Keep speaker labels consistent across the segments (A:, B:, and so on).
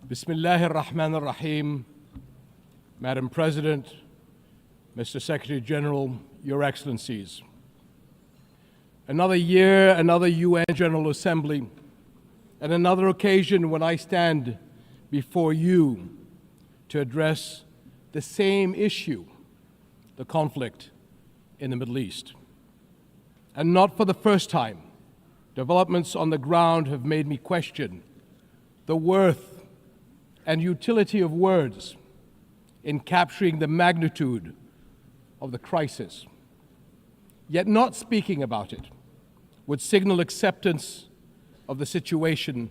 A: Bismillahir Rahmanir Rahim, Madam President, Mr. Secretary General, Your Excellencies. Another year, another UN General Assembly, and another occasion when I stand before you to address the same issue, the conflict in the Middle East. And not for the first time, developments on the ground have made me question the worth and utility of words in capturing the magnitude of the crisis. Yet not speaking about it would signal acceptance of the situation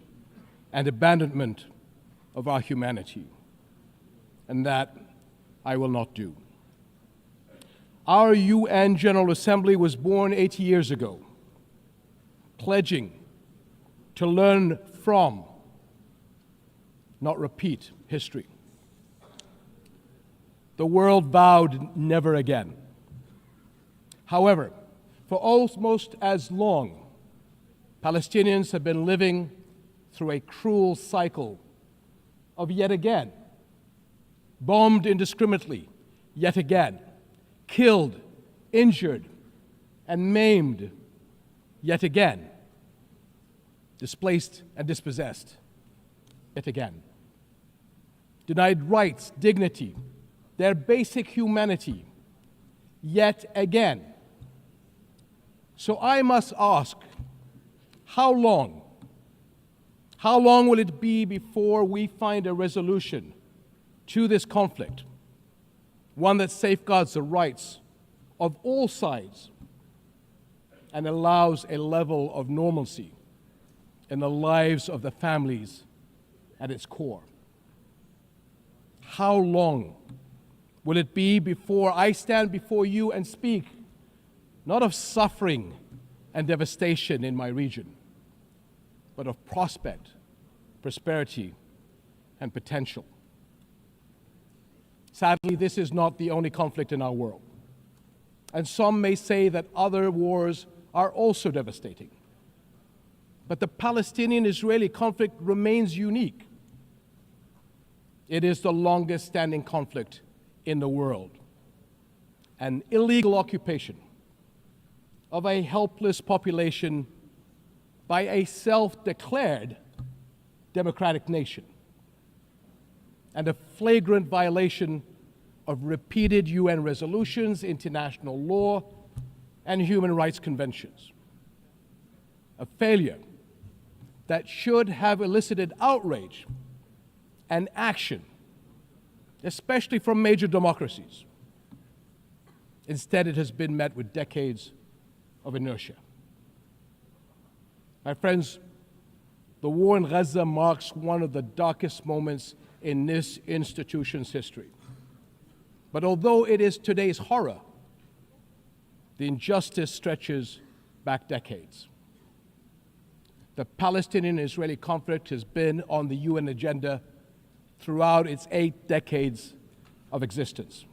A: and abandonment of our humanity. And that I will not do. Our UN General Assembly was born 80 years ago, pledging to learn from, not repeat, history. The world vowed never again. However, for almost as long, Palestinians have been living through a cruel cycle of yet again, bombed indiscriminately, yet again, killed, injured, and maimed, yet again, displaced and dispossessed, yet again. Denied rights, dignity, their basic humanity, yet again. So I must ask, how long? How long will it be before we find a resolution to this conflict, one that safeguards the rights of all sides and allows a level of normalcy in the lives of the families at its core? How long will it be before I stand before you and speak not of suffering and devastation in my region, but of prospect, prosperity, and potential? Sadly, this is not the only conflict in our world. And some may say that other wars are also devastating. But the Palestinian-Israeli conflict remains unique. It is the longest standing conflict in the world. An illegal occupation of a helpless population by a self-declared democratic nation, and a flagrant violation of repeated UN resolutions, international law, and human rights conventions. A failure that should have elicited outrage and action, especially from major democracies. Instead, it has been met with decades of inertia. My friends, the war in Gaza marks one of the darkest moments in this institution's history. But although it is today's horror, the injustice stretches back decades. The Palestinian-Israeli conflict has been on the UN agenda throughout its 8 decades of existence.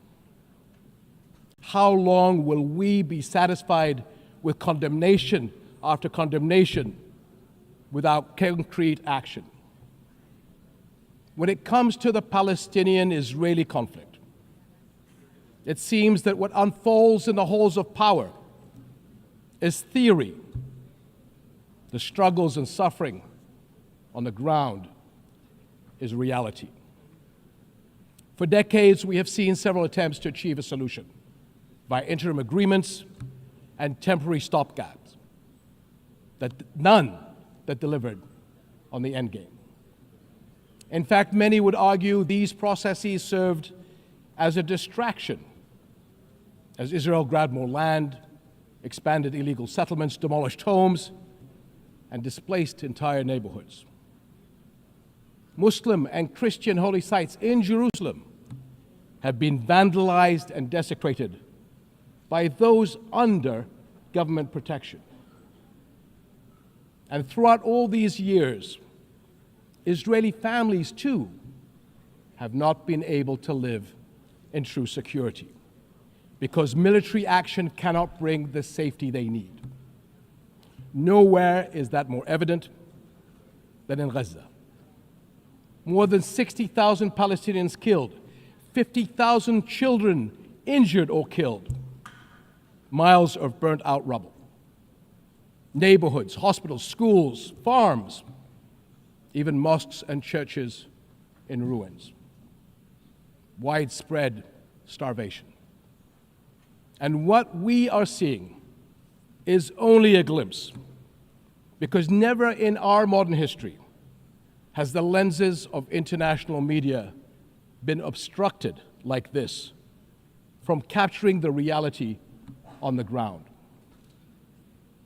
A: How long will we be satisfied with condemnation after condemnation without concrete action? When it comes to the Palestinian-Israeli conflict, it seems that what unfolds in the halls of power is theory. The struggles and suffering on the ground is reality. For decades, we have seen several attempts to achieve a solution by interim agreements and temporary stopgaps, none that delivered on the end game. In fact, many would argue these processes served as a distraction as Israel grabbed more land, expanded illegal settlements, demolished homes, and displaced entire neighborhoods. Muslim and Christian holy sites in Jerusalem have been vandalized and desecrated by those under government protection. And throughout all these years, Israeli families too have not been able to live in true security because military action cannot bring the safety they need. Nowhere is that more evident than in Gaza. more than 60,000 Palestinians killed, 50,000 children injured or killed, miles of burnt out rubble, neighborhoods, hospitals, schools, farms, even mosques and churches in ruins, widespread starvation. And what we are seeing is only a glimpse, because never in our modern history has the lenses of international media been obstructed like this from capturing the reality on the ground.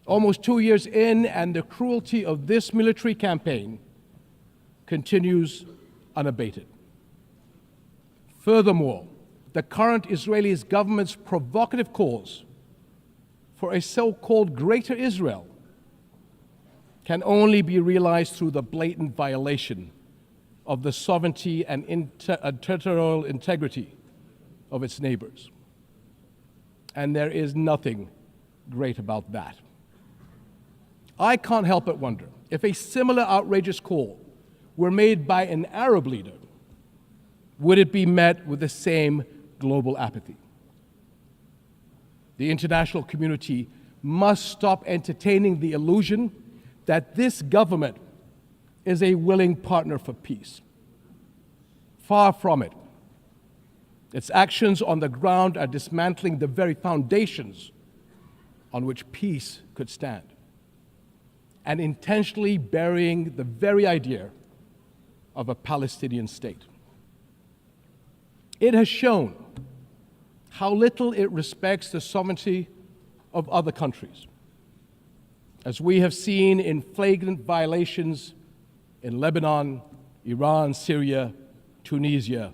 A: Almost 2 years in, and the cruelty of this military campaign continues unabated. Furthermore, the current Israeli government's provocative calls for a so-called Greater Israel can only be realized through the blatant violation of the sovereignty and territorial integrity of its neighbors. And there is nothing great about that. I can't help but wonder if a similar outrageous call were made by an Arab leader, would it be met with the same global apathy? The international community must stop entertaining the illusion that this government is a willing partner for peace. Far from it. Its actions on the ground are dismantling the very foundations on which peace could stand, and intentionally burying the very idea of a Palestinian state. It has shown how little it respects the sovereignty of other countries, as we have seen in flagrant violations in Lebanon, Iran, Syria, Tunisia,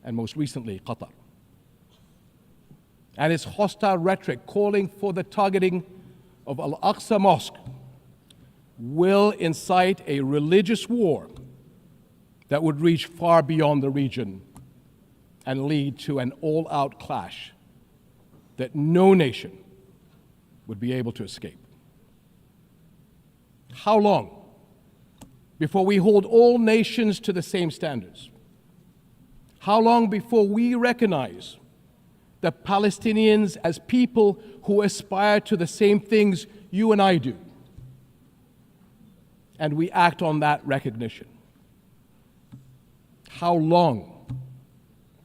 A: and most recently, Qatar. And its hostile rhetoric calling for the targeting of Al-Aqsa Mosque will incite a religious war that would reach far beyond the region and lead to an all-out clash that no nation would be able to escape. How long before we hold all nations to the same standards? How long before we recognize the Palestinians as people who aspire to the same things you and I do, and we act on that recognition? How long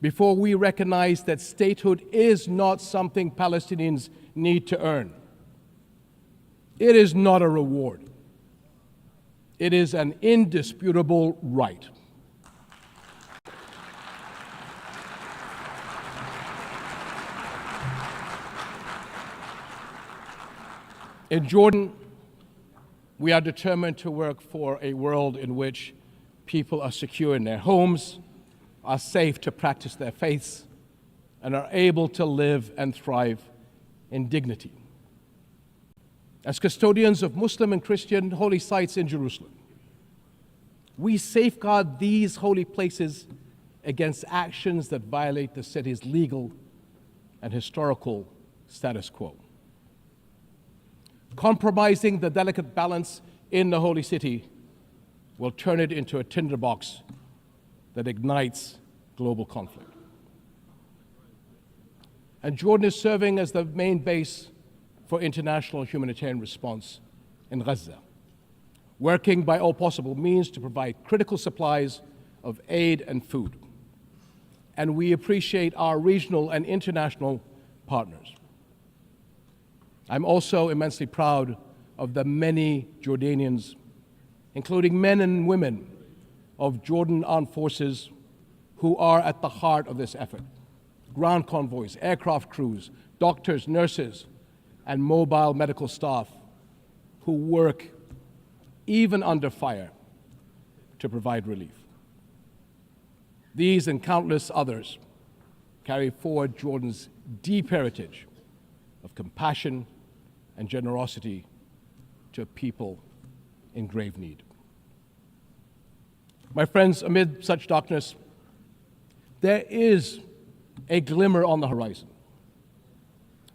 A: before we recognize that statehood is not something Palestinians need to earn? It is not a reward. It is an indisputable right. In Jordan, we are determined to work for a world in which people are secure in their homes, are safe to practice their faiths, and are able to live and thrive in dignity. As custodians of Muslim and Christian holy sites in Jerusalem, we safeguard these holy places against actions that violate the city's legal and historical status quo. Compromising the delicate balance in the holy city will turn it into a tinderbox that ignites global conflict. And Jordan is serving as the main base for international humanitarian response in Gaza, working by all possible means to provide critical supplies of aid and food. And we appreciate our regional and international partners. I'm also immensely proud of the many Jordanians, including men and women of Jordan Armed Forces, who are at the heart of this effort. Ground convoys, aircraft crews, doctors, nurses, and mobile medical staff who work even under fire to provide relief. These and countless others carry forward Jordan's deep heritage of compassion and generosity to people in grave need. My friends, amid such darkness, there is a glimmer on the horizon.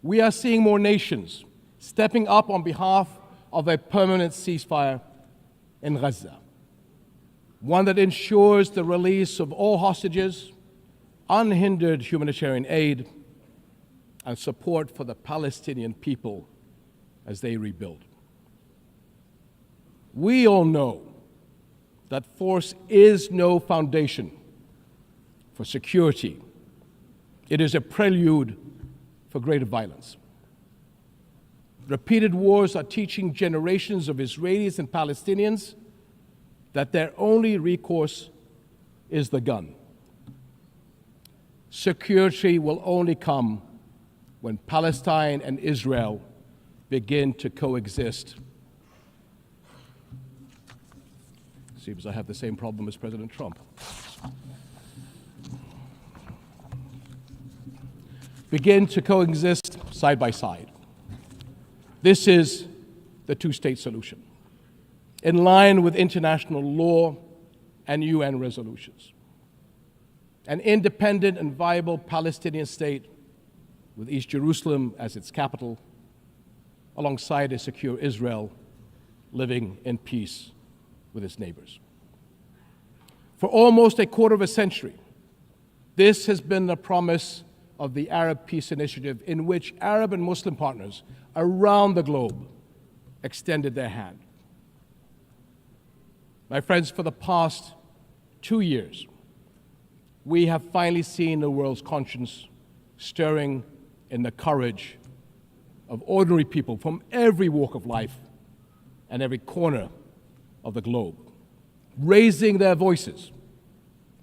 A: We are seeing more nations stepping up on behalf of a permanent ceasefire in Gaza. one that ensures the release of all hostages, unhindered humanitarian aid, and support for the Palestinian people as they rebuild. We all know that force is no foundation for security. It is a prelude for greater violence. Repeated wars are teaching generations of Israelis and Palestinians that their only recourse is the gun. Security will only come when Palestine and Israel begin to coexist. Seems I have the same problem as President Trump. Begin to coexist side by side. This is the two-state solution, in line with international law and UN resolutions. An independent and viable Palestinian state with East Jerusalem as its capital, alongside a secure Israel living in peace with its neighbors. For almost a quarter of a century, this has been the promise of the Arab Peace Initiative, in which Arab and Muslim partners around the globe extended their hand. My friends, for the past 2 years, we have finally seen the world's conscience stirring in the courage of ordinary people from every walk of life and every corner of the globe, raising their voices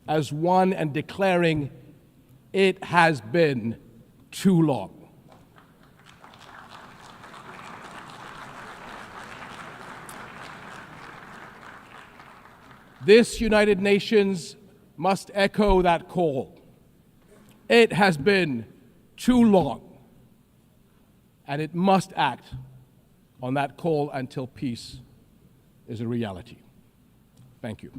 A: as one and declaring, "It has been too long." This United Nations must echo that call. It has been too long, and it must act on that call until peace is a reality. Thank you.